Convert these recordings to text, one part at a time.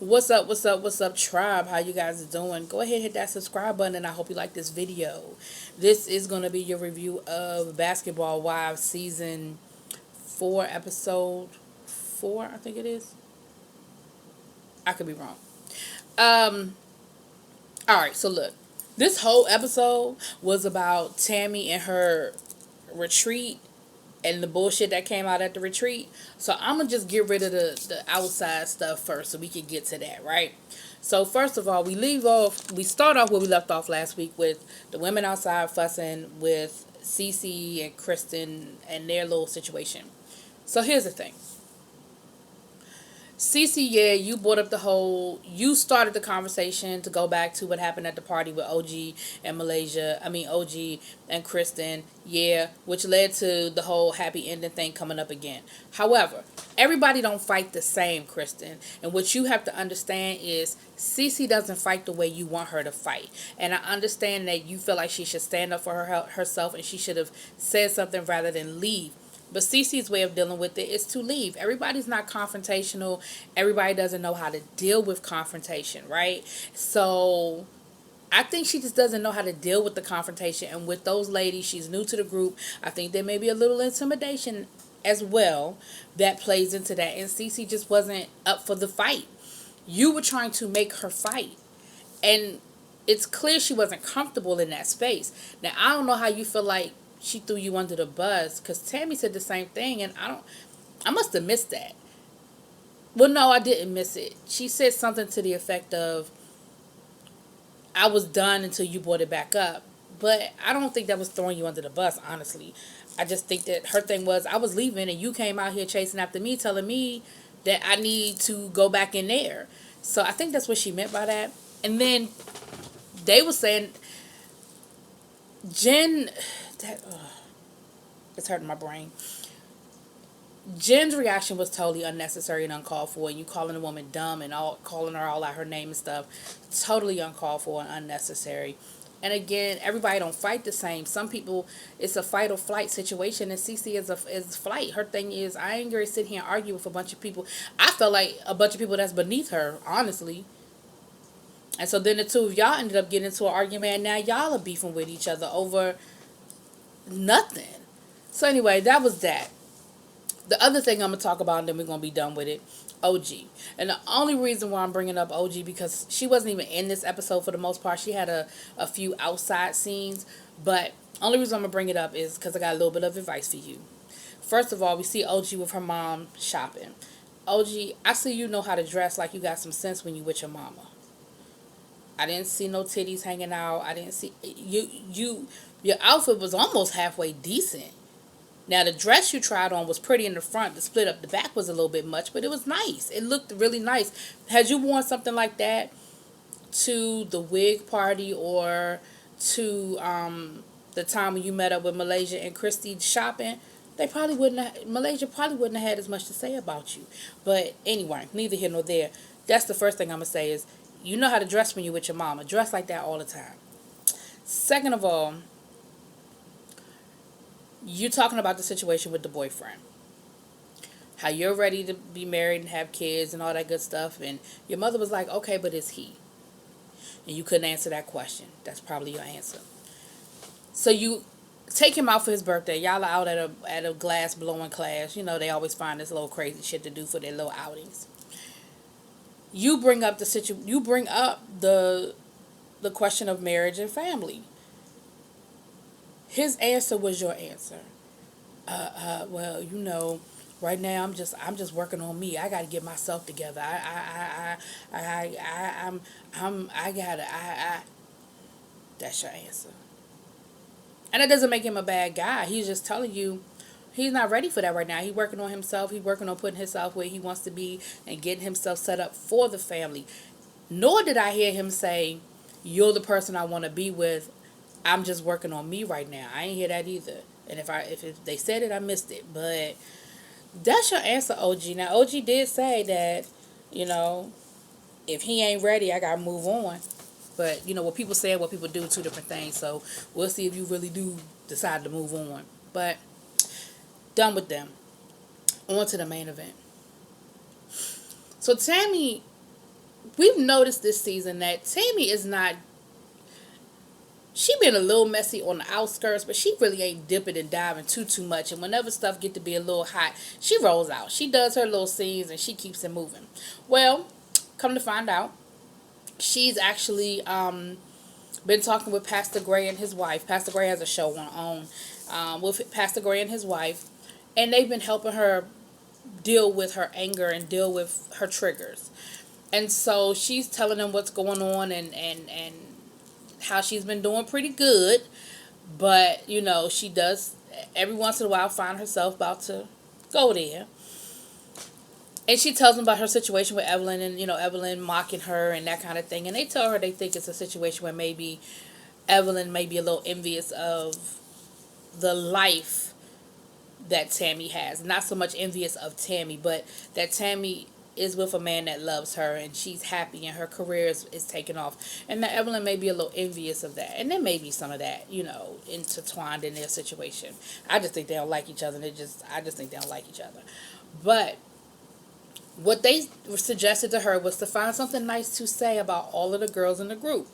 What's up, tribe? How you guys doing? Go ahead, hit that subscribe button, and I hope you like this video. This is going to be your review of Basketball Wives Season 4, Episode 4, I think it is. I could be wrong. Um, alright, so look. This whole episode was about Tammy and her retreat and the bullshit that came out at the retreat. So I'm gonna just get rid of the outside stuff first so we can get to that, right? So first of all, we start off where we left off last week with the women outside fussing with Cece and Kristen and their little situation. So here's the thing. Cece, yeah, you brought up you started the conversation to go back to what happened at the party with OG and OG and Kristen, yeah, which led to the whole happy ending thing coming up again. However, everybody don't fight the same, Kristen, and what you have to understand is Cece doesn't fight the way you want her to fight, and I understand that you feel like she should stand up for herself and she should have said something rather than leave. But Cece's way of dealing with it is to leave. Everybody's not confrontational. Everybody doesn't know how to deal with confrontation, right? So I think she just doesn't know how to deal with the confrontation. And with those ladies, she's new to the group. I think there may be a little intimidation as well that plays into that. And Cece just wasn't up for the fight. You were trying to make her fight. And it's clear she wasn't comfortable in that space. Now, I don't know how you feel like she threw you under the bus, because Tammy said the same thing, and I must have missed that. Well, no, I didn't miss it. She said something to the effect of, I was done until you brought it back up. But I don't think that was throwing you under the bus, honestly. I just think that her thing was, I was leaving and you came out here chasing after me, telling me that I need to go back in there. So I think that's what she meant by that. And then they were saying, Jen, that, it's hurting my brain. Jen's reaction was totally unnecessary and uncalled for. And you calling a woman dumb and calling her all out her name and stuff, totally uncalled for and unnecessary. And again, everybody don't fight the same. Some people, it's a fight or flight situation, and Cece is flight. Her thing is, I ain't gonna sit here and argue with a bunch of people. I felt like a bunch of people that's beneath her, honestly. And so then the two of y'all ended up getting into an argument, and now y'all are beefing with each other over nothing. So anyway, that was that. The other thing I'm going to talk about, and then we're going to be done with it, OG. And the only reason why I'm bringing up OG, because she wasn't even in this episode for the most part. She had a few outside scenes. But only reason I'm going to bring it up is because I got a little bit of advice for you. First of all, we see OG with her mom shopping. OG, I see you know how to dress like you got some sense when you with your mama. I didn't see no titties hanging out. I didn't see your outfit was almost halfway decent. Now, the dress you tried on was pretty in the front. The split up the back was a little bit much, but it was nice. It looked really nice. Had you worn something like that to the wig party or to the time when you met up with Malaysia and Christy shopping, Malaysia probably wouldn't have had as much to say about you. But anyway, neither here nor there. That's the first thing I'm going to say is, you know how to dress when you're with your mama. Dress like that all the time. Second of all, you're talking about the situation with the boyfriend. How you're ready to be married and have kids and all that good stuff. And your mother was like, okay, but is he? And you couldn't answer that question. That's probably your answer. So you take him out for his birthday. Y'all are out at a glass blowing class. You know, they always find this little crazy shit to do for their little outings. You bring up the question of marriage and family. His answer was your answer. Well, you know, right now I'm just working on me. I got to get myself together. I gotta. That's your answer. And that doesn't make him a bad guy. He's just telling you he's not ready for that right now. He's working on himself. He's working on putting himself where he wants to be and getting himself set up for the family. Nor did I hear him say, you're the person I want to be with. I'm just working on me right now. I ain't hear that either. And if they said it, I missed it. But that's your answer, OG. Now, OG did say that, you know, if he ain't ready, I got to move on. But, you know, what people say and what people do, two different things. So we'll see if you really do decide to move on. But done with them. On to the main event. So Tammy we've noticed this season that Tammy is not. She been a little messy on the outskirts, but she really ain't dipping and diving too much. And whenever stuff get to be a little hot, she rolls out. She does her little scenes and she keeps it moving. Well, come to find out, she's actually been talking with Pastor Gray and his wife. Pastor Gray has a show on with Pastor Gray and his wife, and they've been helping her deal with her anger and deal with her triggers. And so she's telling them what's going on and how she's been doing pretty good. But, she does every once in a while find herself about to go there. And she tells them about her situation with Evelyn and, Evelyn mocking her and that kind of thing. And they tell her they think it's a situation where maybe Evelyn may be a little envious of the life that Tammy has. Not so much envious of Tammy, but that Tammy is with a man that loves her and she's happy and her career is taking off. And that Evelyn may be a little envious of that. And there may be some of that, intertwined in their situation. I just think they don't like each other. I just think they don't like each other. But what they suggested to her was to find something nice to say about all of the girls in the group.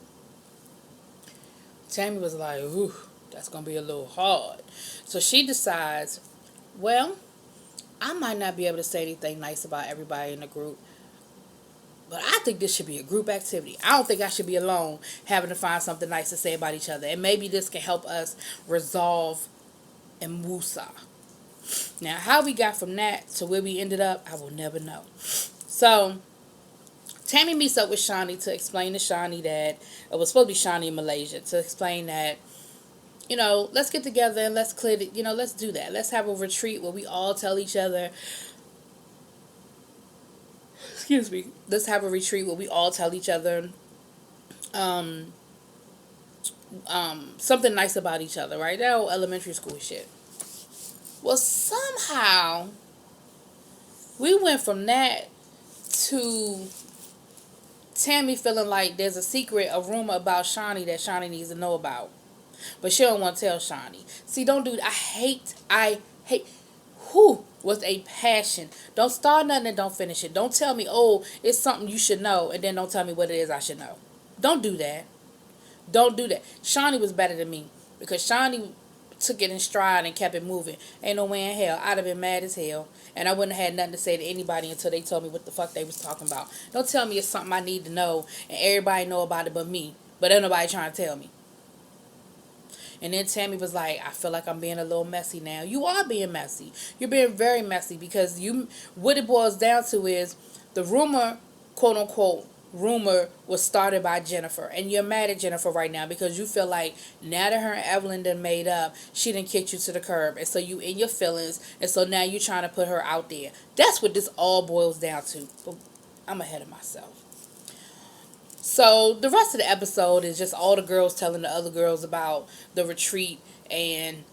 Tammy was like, ooh, that's going to be a little hard. So she decides, well, I might not be able to say anything nice about everybody in the group, but I think this should be a group activity. I don't think I should be alone having to find something nice to say about each other. And maybe this can help us resolve and woosah. Now, how we got from that to where we ended up, I will never know. So, Tammy meets up with Shani to explain to Shani that it was supposed to be Shani in Malaysia, to explain that, let's get together and let's clear it. Let's do that. Let's have a retreat where we all tell each other, excuse me, let's have a retreat where we all tell each other something nice about each other, right? That old elementary school shit. Well, somehow we went from that to Tammy feeling like there's a rumor about Shani that Shani needs to know about. But she don't want to tell Shani. See, don't do that. I hate, who was a passion. Don't start nothing and don't finish it. Don't tell me, oh, it's something you should know, and then don't tell me what it is I should know. Don't do that. Don't do that. Shani was better than me because Shani took it in stride and kept it moving. Ain't no way in hell I'd have been mad as hell, and I wouldn't have had nothing to say to anybody until they told me what the fuck they was talking about. Don't tell me it's something I need to know and everybody know about it but me, but ain't nobody trying to tell me. And then Tammy was like, I feel like I'm being a little messy now. You are being messy. You're being very messy because what it boils down to is the rumor, quote unquote, rumor was started by Jennifer. And you're mad at Jennifer right now because you feel like now that her and Evelyn done made up, she done kicked you to the curb. And so you in your feelings. And so now you trying to put her out there. That's what this all boils down to. But I'm ahead of myself. So the rest of the episode is just all the girls telling the other girls about the retreat and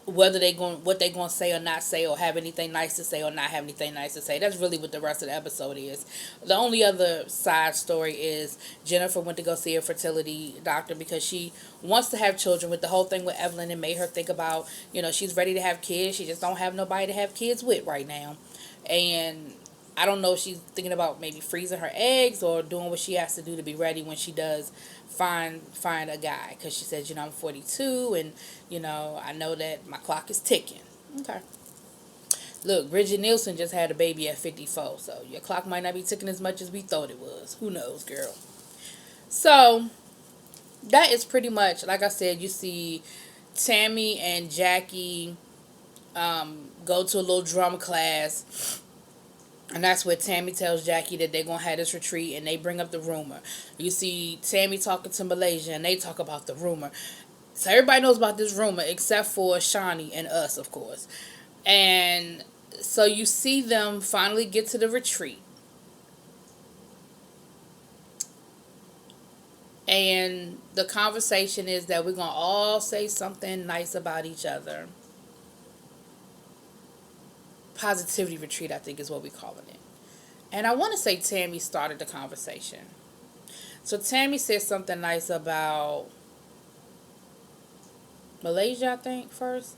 what they going to say or not say, or have anything nice to say or not have anything nice to say. That's really what the rest of the episode is. The only other side story is Jennifer went to go see a fertility doctor because she wants to have children. With the whole thing with Evelyn, it made her think about, she's ready to have kids. She just don't have nobody to have kids with right now. And I don't know if she's thinking about maybe freezing her eggs or doing what she has to do to be ready when she does find a guy. Because she says, I'm 42 and, I know that my clock is ticking. Okay. Look, Bridget Nielsen just had a baby at 54. So your clock might not be ticking as much as we thought it was. Who knows, girl? So that is pretty much, like I said, you see Tammy and Jackie go to a little drama class. And that's where Tammy tells Jackie that they're going to have this retreat and they bring up the rumor. You see Tammy talking to Malaysia and they talk about the rumor. So everybody knows about this rumor except for Shani and us, of course. And so you see them finally get to the retreat. And the conversation is that we're going to all say something nice about each other. Positivity retreat, I think, is what we're calling it. And I want to say Tammy started the conversation. So Tammy said something nice about Malaysia, I think, first.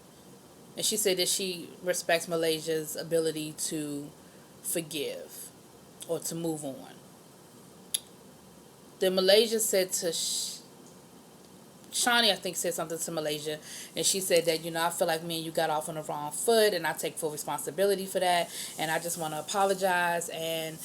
And she said that she respects Malaysia's ability to forgive or to move on. then Malaysia said to Shawnee, I think, said something to Malaysia, and she said that, I feel like me and you got off on the wrong foot, and I take full responsibility for that, and I just want to apologize, and,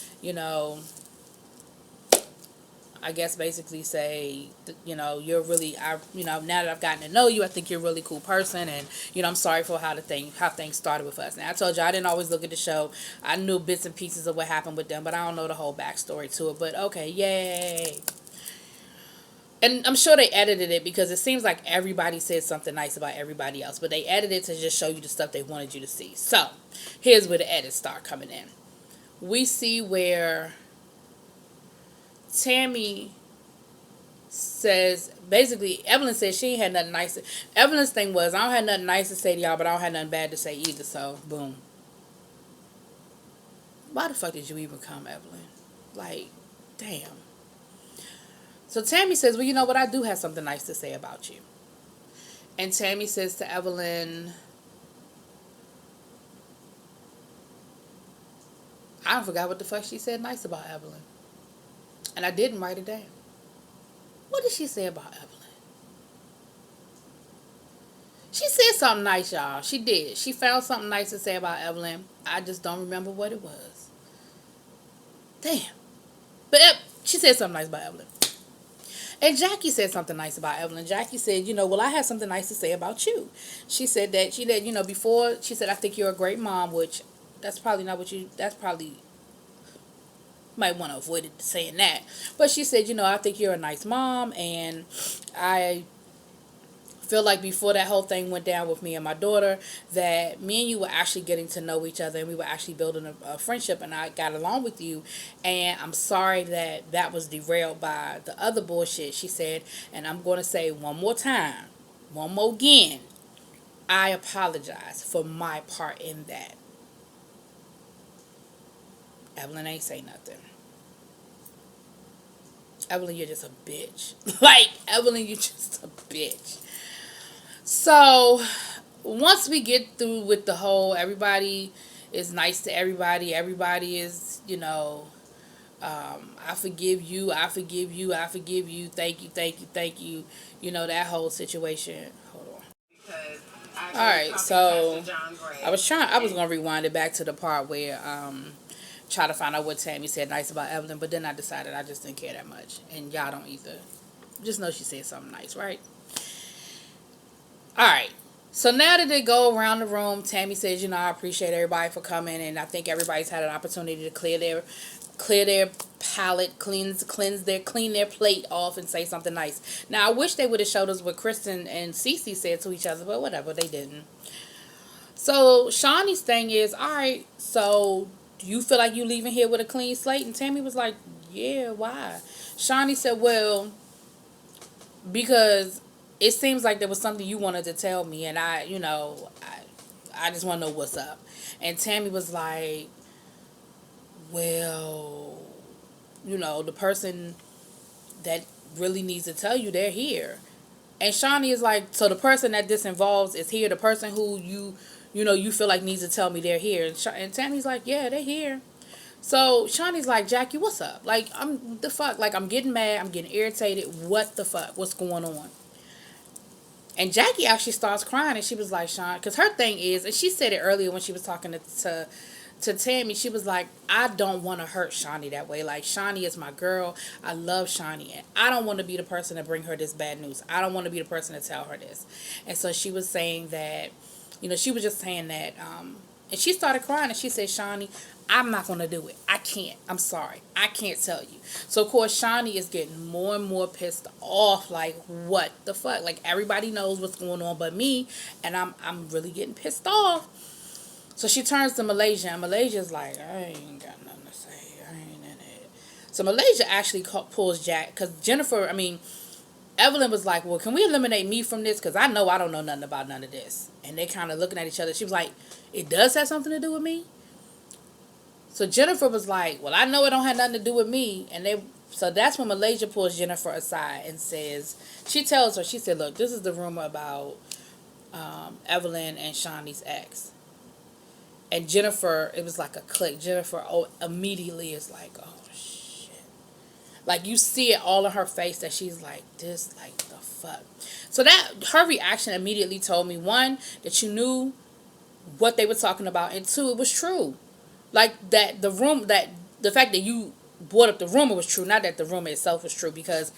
I guess basically say, you're really, now that I've gotten to know you, I think you're a really cool person, and, I'm sorry for how things started with us. Now, I told you I didn't always look at the show. I knew bits and pieces of what happened with them, but I don't know the whole backstory to it, but okay, yay. And I'm sure they edited it because it seems like everybody said something nice about everybody else, but they edited it to just show you the stuff they wanted you to see. So, here's where the edits start coming in. We see where Tammy says, basically, Evelyn says she ain't had nothing nice to, Evelyn's thing was, I don't have nothing nice to say to y'all, but I don't have nothing bad to say either, so, boom. Why the fuck did you even come, Evelyn? Like, damn. So Tammy says, well, you know what? I do have something nice to say about you. And Tammy says to Evelyn, I forgot what the fuck she said nice about Evelyn. And I didn't write it down. What did she say about Evelyn? She said something nice, y'all. She did. She found something nice to say about Evelyn. I just don't remember what it was. Damn. But she said something nice about Evelyn. And Jackie said something nice about Evelyn. Jackie said, well, I have something nice to say about you. She said that, before, she said, I think you're a great mom, which that's probably not what that's probably, might want to avoid it saying that. But she said, I think you're a nice mom, and I feel like before that whole thing went down with me and my daughter, that me and you were actually getting to know each other, and we were actually building a friendship, and I got along with you, and I'm sorry that was derailed by the other bullshit. She said, and I'm going to say one more time, one more again, I apologize for my part in that. Evelyn ain't say nothing. Evelyn, you're just a bitch. Like, Evelyn, you're just a bitch. So, once we get through with the whole, everybody is nice to everybody. Everybody is, I forgive you. I forgive you. I forgive you. Thank you. Thank you. Thank you. That whole situation. Hold on. All right. So, I was going to rewind it back to the part where, try to find out what Tammy said nice about Evelyn, but then I decided I just didn't care that much. And y'all don't either. Just know she said something nice, right? Alright. So now that they go around the room, Tammy says, I appreciate everybody for coming, and I think everybody's had an opportunity to clear their palate, clean their plate off and say something nice. Now I wish they would have showed us what Kristen and Cece said to each other, but whatever, they didn't. So Shawnee's thing is, alright, so do you feel like you leaving here with a clean slate? And Tammy was like, yeah, why? Shawnee said, well, because it seems like there was something you wanted to tell me, and I just want to know what's up. And Tammy was like, well, the person that really needs to tell you, they're here. And Shawnee is like, so the person that this involves is here, the person who you feel like needs to tell me, they're here. And Tammy's like, yeah, they're here. So Shawnee's like, Jackie, what's up? Like, I'm the fuck. Like, I'm getting mad. I'm getting irritated. What the fuck? What's going on? And Jackie actually starts crying, and she was like, Sean, because her thing is, and she said it earlier when she was talking to Tammy, she was like, I don't want to hurt Shawnee that way. Like, Shawnee is my girl. I love Shawnee, and I don't want to be the person to bring her this bad news. I don't want to be the person to tell her this. And so she was saying that, she was just saying that, and she started crying, and she said, Shawnee, I'm not going to do it. I can't. I'm sorry. I can't tell you. So, of course, Shawnee is getting more and more pissed off. Like, what the fuck? Like, everybody knows what's going on but me, and I'm really getting pissed off. So she turns to Malaysia, and Malaysia's like, I ain't got nothing to say. I ain't in it. So Malaysia actually pulls Jack, because Evelyn was like, well, can we eliminate me from this? Because I know I don't know nothing about none of this. And they kind of looking at each other. She was like, it does have something to do with me? So Jennifer was like, well, I know it don't have nothing to do with me. So that's when Malaysia pulls Jennifer aside and says, she tells her, she said, look, this is the rumor about Evelyn and Shawnee's ex. And Jennifer, it was like a click. Jennifer immediately is like, oh, shit. Like, you see it all in her face that she's like, this, like, the fuck. So that, her reaction immediately told me, one, that you knew what they were talking about, and two, it was true. Like, that the fact that you brought up the rumor was true, not that the rumor itself was true, because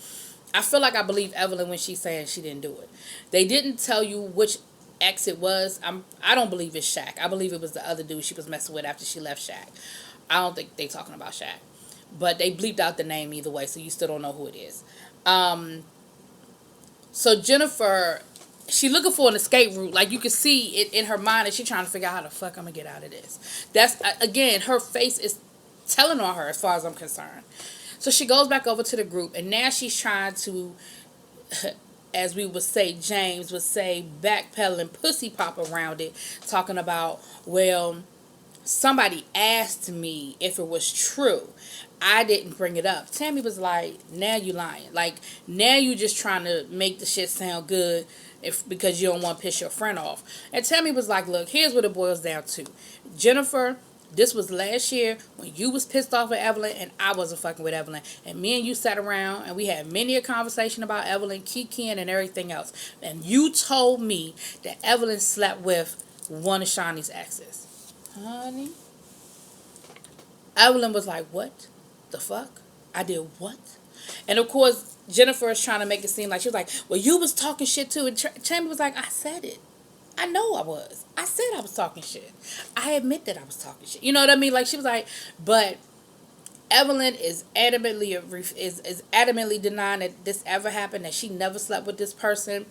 I feel like I believe Evelyn when she's saying she didn't do it. They didn't tell you which ex it was. I don't believe it's Shaq. I believe it was the other dude she was messing with after she left Shaq. I don't think they talking about Shaq. But they bleeped out the name either way, so you still don't know who it is. So Jennifer, she looking for an escape route. Like, you can see it in her mind that she trying to figure out how the fuck I'm gonna get out of this. That's, again, her face is telling on her as far as I'm concerned. So she goes back over to the group, and now she's trying to, as we would say, James would say, backpedal and pussy pop around it, talking about, well, somebody asked me if it was true. I didn't bring it up. Tammy was like, now you lying. Like, now you just trying to make the shit sound good because you don't want to piss your friend off. And Tammy was like, look, here's what it boils down to. Jennifer, this was last year when you was pissed off at Evelyn and I wasn't fucking with Evelyn. And me and you sat around and we had many a conversation about Evelyn, Kikian, and everything else. And you told me that Evelyn slept with one of Shawnee's exes. Honey. Evelyn was like, what the fuck? I did what? And of course, Jennifer is trying to make it seem like she was like, well, you was talking shit too. And Chamber was like, I said it. I know I was. I said I was talking shit. I admit that I was talking shit. You know what I mean? Like, she was like, but Evelyn is adamantly denying that this ever happened, that she never slept with this person.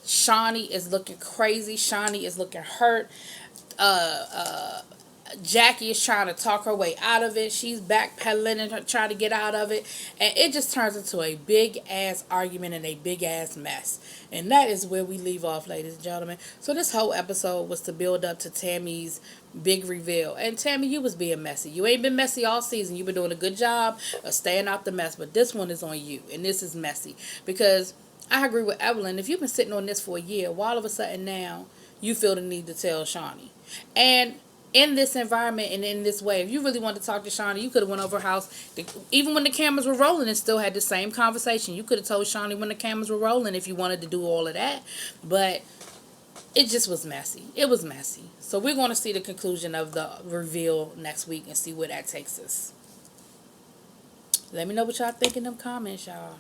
Shawnee is looking crazy. Shawnee is looking hurt. Jackie is trying to talk her way out of it. She's backpedaling and trying to get out of it. And it just turns into a big ass argument and a big ass mess. And that is where we leave off, ladies and gentlemen. So this whole episode was to build up to Tammy's big reveal. And Tammy, you was being messy. You ain't been messy all season. You've been doing a good job of staying out the mess. But this one is on you. And this is messy. Because I agree with Evelyn. If you've been sitting on this for a year, why all of a sudden now you feel the need to tell Shawnee? And in this environment and in this way, if you really wanted to talk to Shawnee, you could have went over her house. Even when the cameras were rolling and still had the same conversation. You could have told Shawnee when the cameras were rolling if you wanted to do all of that. But it just was messy. It was messy. So we're going to see the conclusion of the reveal next week and see where that takes us. Let me know what y'all think in them comments, y'all.